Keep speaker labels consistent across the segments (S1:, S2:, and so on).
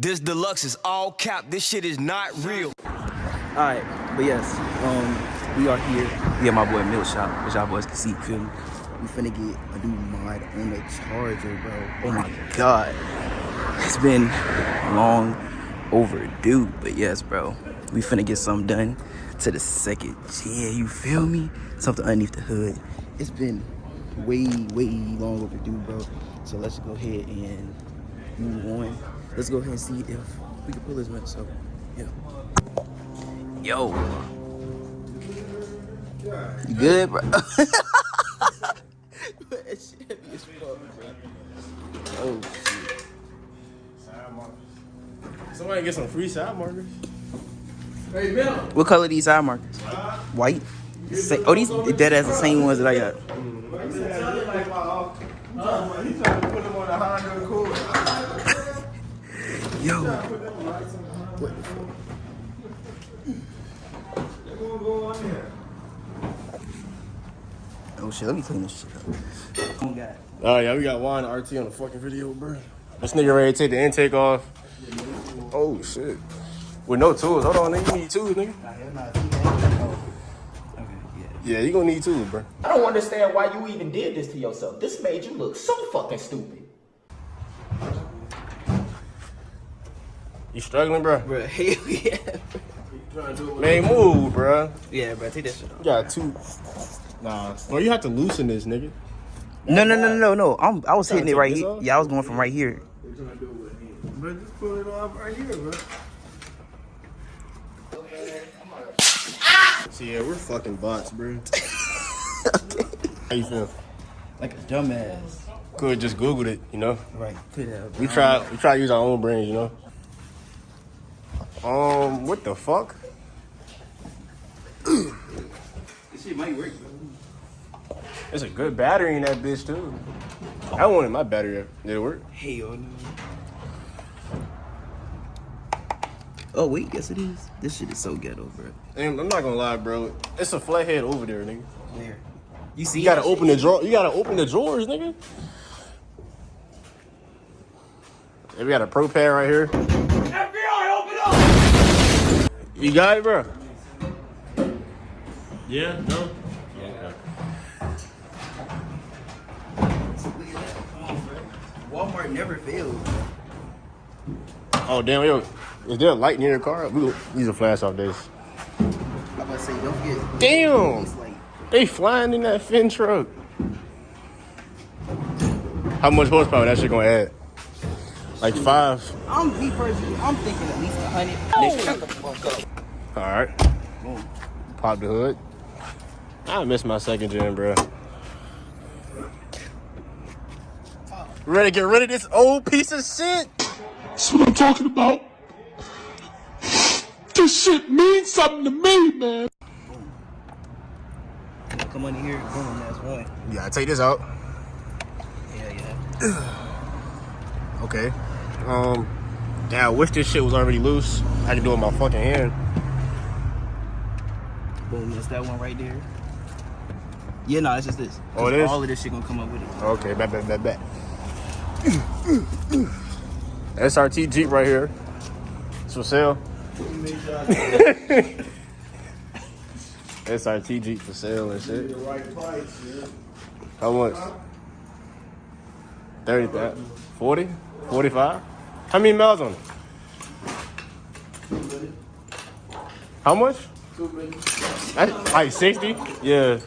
S1: This deluxe is all cap. This shit is not real.
S2: Alright, but yes, we are here. We at my boy Milk Shop, which y'all boys can see, feel me? We finna get a new mod on the charger, bro. Oh my god. It's been long overdue, but yes, bro. We finna get something done to the second gen, you feel me? Something underneath the hood. It's been way long overdue, bro. So let's go ahead and move on. Let's go ahead and see if we can pull this mess up. Yeah. Yo. You good, bro? That shit heavy as fuck, bro. Oh, shit.
S3: Somebody get some free side markers. Hey, Bill.
S2: What color are these side markers? White? Oh, these dead as the same ones that I got.
S3: He's trying to put them on the Honda Accord.
S2: Yo.
S3: What the fuck? They're gonna go on there.
S2: Oh shit, let me clean this shit up. Oh god.
S3: Oh yeah, we got Juan RT on the fucking video, bro. This nigga ready to take the intake off. Oh shit. With no tools. Hold on, nigga. You need tools, nigga. Yeah, you gonna need tools, bro.
S4: I don't understand why you even did this to yourself. This made you look so fucking stupid.
S3: You struggling, bro?
S2: Bro, hell yeah.
S3: Man, move, bro.
S2: Yeah, bro, take that shit off.
S3: You got two. Nah. Well, you have to loosen this, nigga.
S2: No. I was hitting it right here. Yeah, I was going from right here.
S3: Bro, just pull it off right here, bro. See, yeah, we're fucking bots, bro. How you feel?
S2: Like a dumbass.
S3: Could just Googled it, you know?
S2: Right. Could have.
S3: We try to use our own brains, you know? What the fuck?
S2: This shit might work, bro.
S3: There's a good battery in that bitch, too. I wanted my battery. Did it work?
S2: Hell no. Oh, wait, yes it is. This shit is so ghetto, bro.
S3: And I'm not gonna lie, bro. It's a flathead over there, nigga.
S2: Where? You see?
S3: You gotta open the drawer. You gotta open the drawers, nigga. And we got a pro pad right here.
S4: FBI, open up!
S3: You got it, bro?
S5: Yeah, no?
S2: Walmart never fails, bro.
S3: Oh, damn, yo. Is there a light near your car? We use a flash off this.
S2: I'm about to say, don't get...
S3: Damn!
S2: It's like,
S3: They flying in that fin truck. How much horsepower that shit gonna add? Like 5.
S2: I'm thinking at least 100. Nigga, shut the fuck up.
S3: Alright.
S2: Boom.
S3: Pop the hood. I missed my second gen, bro. Ready to get rid of this old piece of shit?
S5: That's what I'm talking about. This shit means something to me, man.
S2: Come on in here. Boom, that's one.
S3: You gotta take this out.
S2: Yeah.
S3: Okay. Damn, I wish this shit was already loose. I can do it with my fucking hand.
S2: Boom, that's that one right there. Yeah, no, it's just this.
S3: Oh, it is?
S2: All of this shit gonna come up with it.
S3: Okay, bet. SRT Jeep right here. It's for sale. SRT Jeep for sale and shit. How much? 30, 40, 45? How many miles on it? How much? That's like 60? Yeah.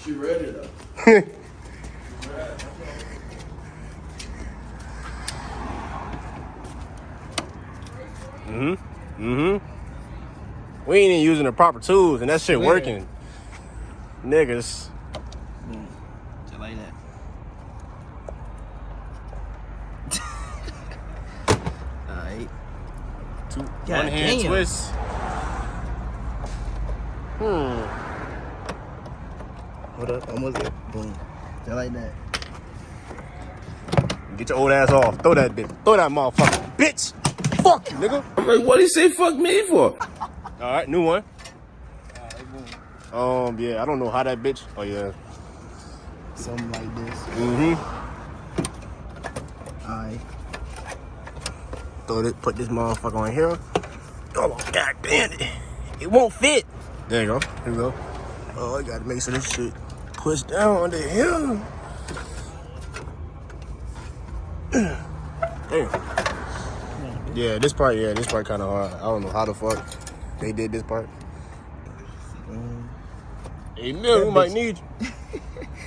S5: She ready though.
S3: We ain't even using the proper tools and that shit working. Niggas.
S2: Boom. Just like that. Alright.
S3: One hand twist.
S2: Hold up, almost there. Boom. Just like that.
S3: Get your old ass off. Throw that bitch. Throw that motherfucker. Bitch. Fuck you, nigga.
S5: I'm like, what do you say fuck me for?
S3: Alright, new one. Yeah, I don't know how that bitch. Oh, yeah.
S2: something like this. Alright.
S3: Put this motherfucker on here. Oh, god damn it. It won't fit. There you go. Here we go. Oh, I gotta make sure this shit push down under here. Damn. Yeah, this part kind of hard. I don't know how the fuck they did this part. Hey, Mill, we might need you.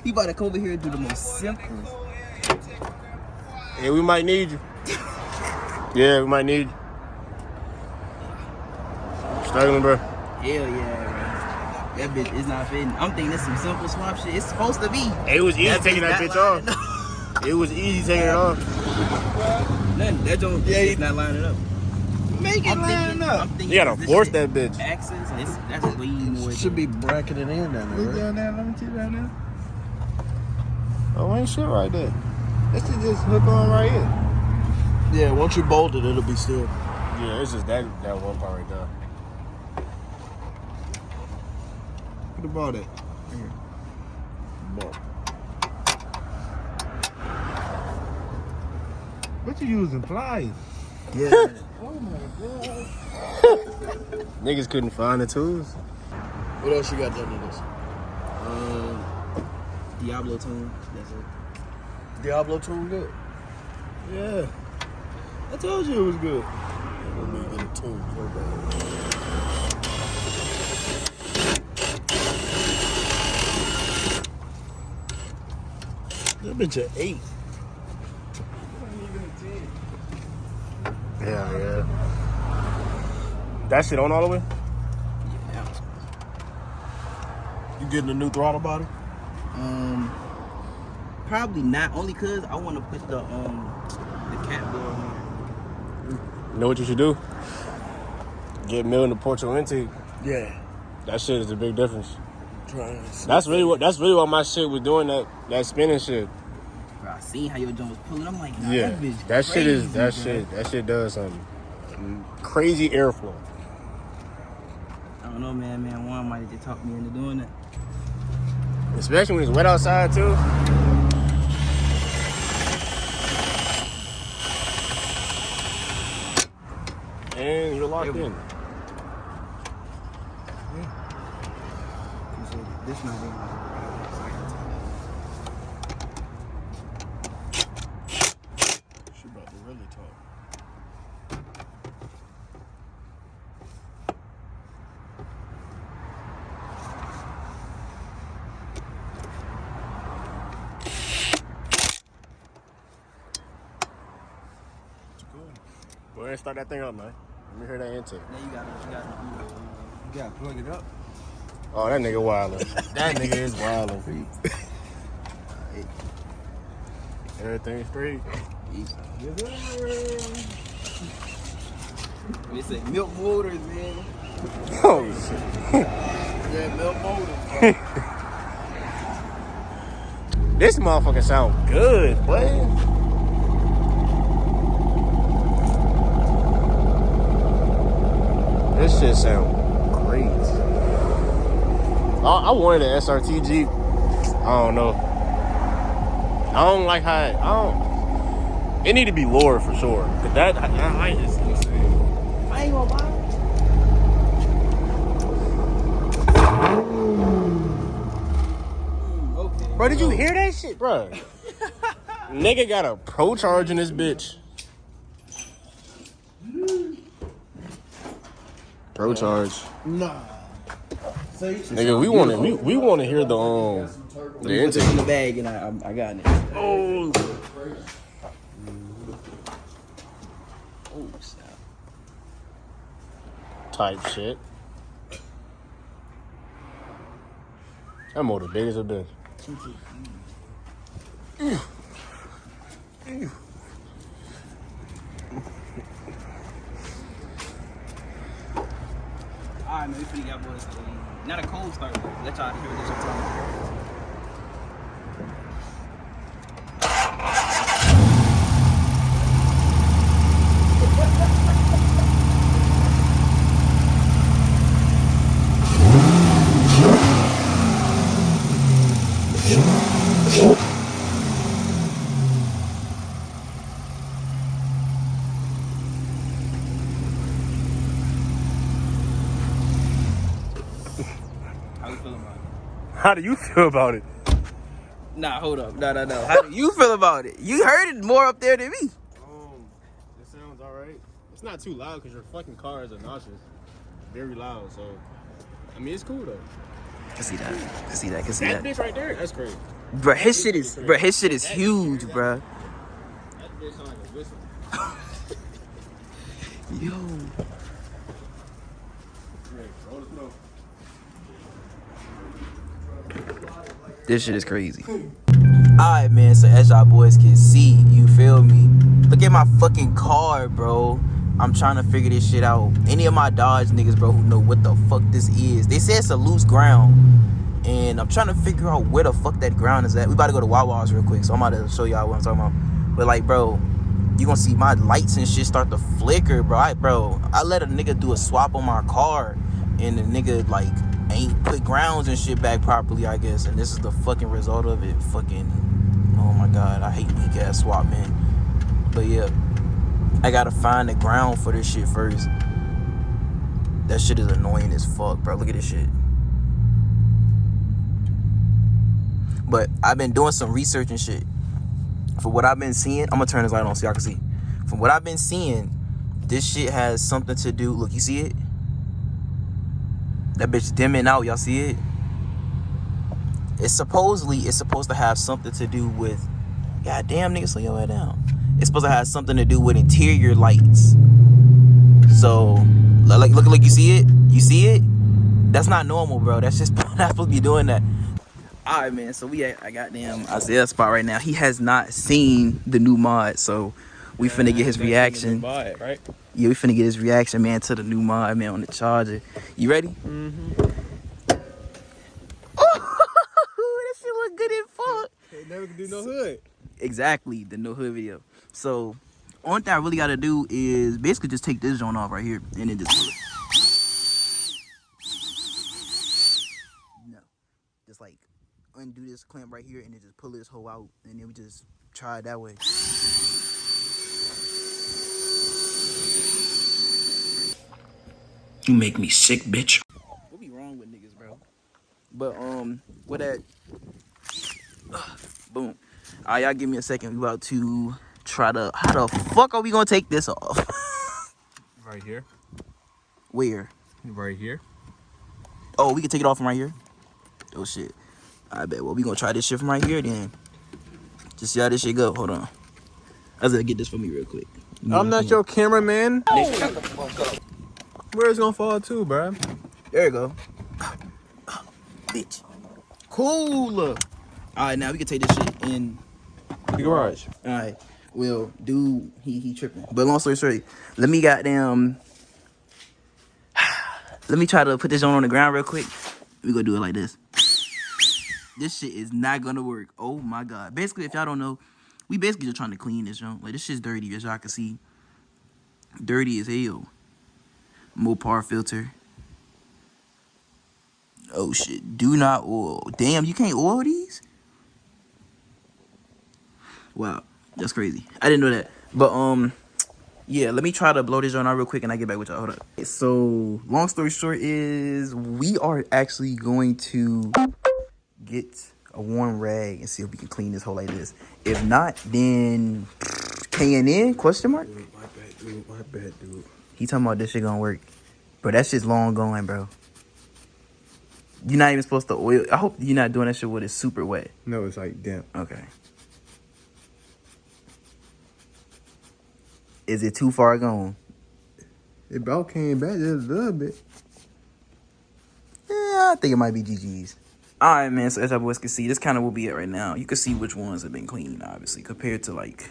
S2: You about to come over here and do the most simple.
S3: Yeah, we might need you. Yeah, we might need you. Struggling, bro.
S2: Hell yeah, bro. That bitch is not fitting. I'm thinking it's some simple swap shit. It's supposed to be.
S3: It was easy taking that bitch off. It was easy taking it off.
S2: Nothing. That don't. Yeah, it's not lining up.
S5: Make it line up.
S3: You gotta force that bitch.
S2: Axis. That's way more.
S5: Should be bracketed in down there.
S2: down there. Let me see down there.
S3: Oh, ain't shit right there. This is just hook on right here.
S5: Yeah, once you bolt it, it'll be still.
S3: Yeah, it's just that one part right there.
S5: What about it? Here. Bolt. What you using? Pliers?
S2: Yeah.
S5: Oh my god.
S3: Niggas couldn't find the tools.
S5: What else you got done to this?
S2: Diablo tune. That's it.
S5: Diablo tool good? Yeah. I told you it was good. Let me get a tool. That bitch an 8.
S3: Yeah. That shit on all the way?
S2: Yeah.
S5: You getting a new throttle body?
S2: Probably not. Only cause I want to put the cap door on.
S3: You know what you should do? Get Mill in the Porto intake.
S5: Yeah.
S3: That shit is a big difference.
S5: Trying.
S3: That's really what my shit was doing, that spinning shit.
S2: Bro, I seen how your joint was pulling. I'm like, nah,
S3: Yeah.
S2: that bitch
S3: That shit is
S2: crazy,
S3: that shit does something. Crazy airflow.
S2: I don't know, man. One might have just talked me into doing that.
S3: Especially when it's wet outside too. And you're locked in.
S2: This not in.
S5: She about to really talk.
S3: Go ahead and start that thing up, man. Let me hear that intake.
S2: Now you gotta
S5: plug it up.
S3: Oh, that nigga wildin'. That nigga is wildin'. Everything straight.
S2: They say milk motors, man.
S3: Oh shit.
S2: Yeah, milk motors.
S3: This motherfucker sound good, boy. This shit sound great. I wanted an SRT Jeep. I don't know. I don't like how it need to be lower for sure. Cause that height is insane.
S2: I ain't gonna buy it. Okay.
S3: Bro, did you hear that shit, bro? Nigga got a Pro Charge in this bitch. Pro Charge.
S5: Nah.
S3: Nigga, we want to hear the intake.
S2: In the bag and I got it.
S3: Oh.
S2: Oh, snap.
S3: Type shit. That motor big as a bitch.
S2: Alright, man, we finna got boys. Not a cold start, but let y'all hear what this y'all talking about. How you feeling about it?
S3: How do you feel about it?
S2: Nah, hold up. No. How do you feel about it? You heard it more up there than me.
S3: It sounds alright. It's not too loud because your fucking car is obnoxious. Very loud, so I mean it's cool though.
S2: Can see that.
S3: That bitch right there, that's crazy.
S2: Bro, his shit is huge, bro.
S3: That bitch sound like a whistle.
S2: Yo. This shit is crazy. Alright, man, so as y'all boys can see, you feel me? Look at my fucking car, bro. I'm trying to figure this shit out. Any of my Dodge niggas, bro, who know what the fuck this is. They say it's a loose ground. And I'm trying to figure out where the fuck that ground is at. We about to go to Wawa's real quick, so I'm about to show y'all what I'm talking about. But like, bro, you gonna see my lights and shit start to flicker, bro. I let a nigga do a swap on my car, and the nigga like ain't put grounds and shit back properly, I guess. And this is the fucking result of it. Fucking, oh my god, I hate weak ass swap, man. But yeah, I gotta find the ground for this shit first. That shit is annoying as fuck, bro. Look at this shit. But I've been doing some research and shit. For what I've been seeing, I'm gonna turn this light on so y'all can see. From what I've been seeing, this shit has something to do. Look, you see it? That bitch dimming out. Y'all see it? It's supposed to have something to do with. God damn, nigga, slow your head down. It's supposed to have something to do with interior lights. So, like, look, you see it? You see it? That's not normal, bro. That's just not supposed to be doing that. All right, man. So we at I goddamn Isaiah's spot right now. He has not seen the new mod, so we finna get his reaction.
S3: Right?
S2: Yeah, we finna get his reaction, man, to the new mod, man, on the charger. You ready? Mm-hmm. Oh, that shit look good as fuck.
S3: They never can do no hood.
S2: Exactly, the no hood video. So, only thing I really gotta do is basically just take this joint off right here, and then just pull it. No, just like undo this clamp right here, and then just pull this hole out, and then we just try it that way.
S1: You make me sick, bitch.
S2: What be wrong with niggas, bro? But with that, boom. All right, y'all give me a second. We about to try to. How the fuck are we gonna take this off?
S3: Right here.
S2: Where?
S3: Right here.
S2: Oh, we can take it off from right here. Oh shit. I bet. Well, we gonna try this shit from right here then. Just see how this shit go. Hold on. I was gonna get this for me real quick.
S3: I'm not your cameraman.
S2: Nigga, shut the fuck up.
S3: Where's it gonna fall to, bro?
S2: There you go. Bitch. Cool. All right, now we can take this shit in
S3: The garage.
S2: All right. Well, dude, he tripping. But long story short, let me try to put this on the ground real quick. We gonna do it like this. This shit is not gonna work. Oh my god. Basically, if y'all don't know, we basically just trying to clean this junk. Like, this shit's dirty, as y'all can see. Dirty as hell. Mopar filter. Oh shit. Do not oil. Damn, you can't oil these? Wow, that's crazy. I didn't know that. But yeah, let me try to blow this joint out real quick and I get back with y'all. Hold up. So long story short is we are actually going to get a warm rag and see if we can clean this hole like this. If not, then KNN question mark?
S5: My bad, dude.
S2: He talking about this shit gonna work. Bro, that shit's long going, bro. You're not even supposed to oil. I hope you're not doing that shit when it's super wet.
S5: No, it's like damp.
S2: Okay. Is it too far gone?
S5: It about came back just a little bit.
S2: Yeah, I think it might be GG's. All right, man. So as our boys can see, this kind of will be it right now. You can see which ones have been cleaned, obviously, compared to like,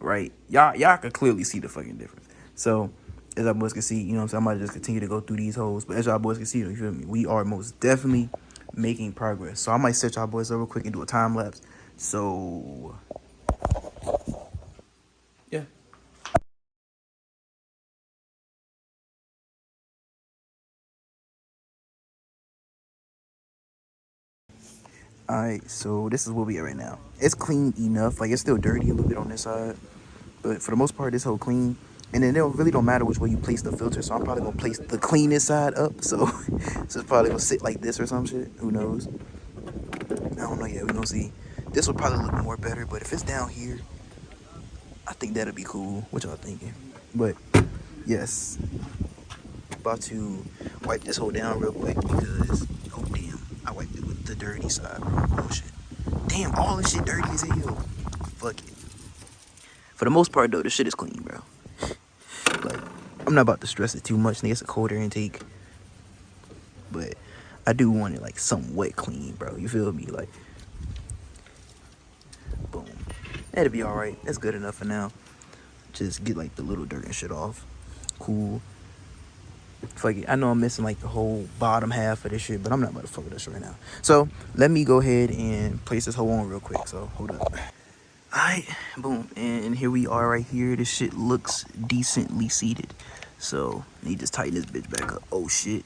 S2: right? Y'all can clearly see the fucking difference. So as our boys can see, you know what I'm saying? I might just continue to go through these holes. But as y'all boys can see, you feel me? We are most definitely making progress. So I might set y'all boys up real quick and do a time lapse. So yeah. Alright, so this is where we at right now. It's clean enough. Like, it's still dirty a little bit on this side. But for the most part, this whole clean. And then it really don't matter which way you place the filter. So I'm probably going to place the cleanest side up. So, so it's probably going to sit like this or some shit. Who knows? I don't know yet. We're going to see. This will probably look more better. But if it's down here, I think that'll be cool. What y'all thinking? But, yes. About to wipe this hole down real quick because, oh, damn. I wiped it with the dirty side, bro. Oh, shit. Damn, all this shit dirty as hell. Fuck it. For the most part, though, this shit is clean, bro. Like, I'm not about to stress it too much. Nigga, it's a cold air intake. But I do want it, like, somewhat clean, bro. You feel me? Like, boom. That'll be alright. That's good enough for now. Just get, like, the little dirt and shit off. Cool. Fuck it. I know I'm missing, like, the whole bottom half of this shit, but I'm not about to fuck with this right now. So, let me go ahead and place this hole on real quick. So, hold up. Alright, boom, and here we are right here. This shit looks decently seated. So, you just tighten this bitch back up. Oh, shit.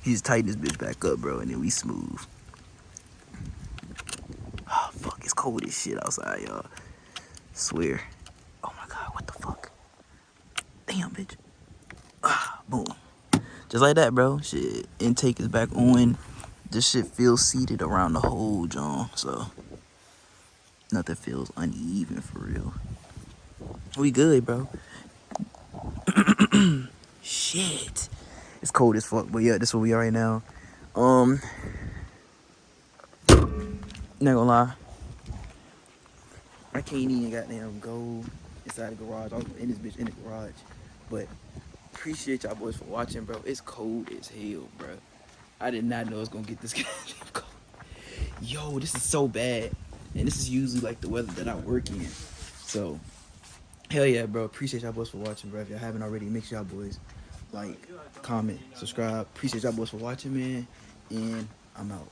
S2: You just tighten this bitch back up, bro, and then we smooth. Oh, fuck, it's cold as shit outside, y'all. Swear. Oh, my God, what the fuck? Damn, bitch. Ah, boom. Just like that, bro. Shit, intake is back on. This shit feels seated around the whole John, so nothing feels uneven for real. We good, bro. Shit. It's cold as fuck, but yeah, this is where we are right now. Not gonna lie. I can't even goddamn go inside the garage. I was in this bitch in the garage. But appreciate y'all boys for watching, bro. It's cold as hell, bro. I did not know it was gonna get this goddamn cold. Yo, this is so bad. And this is usually like the weather that I work in. So, hell yeah, bro. Appreciate y'all boys for watching, bro. If y'all haven't already, make sure y'all boys like, comment, subscribe. Appreciate y'all boys for watching, man. And I'm out.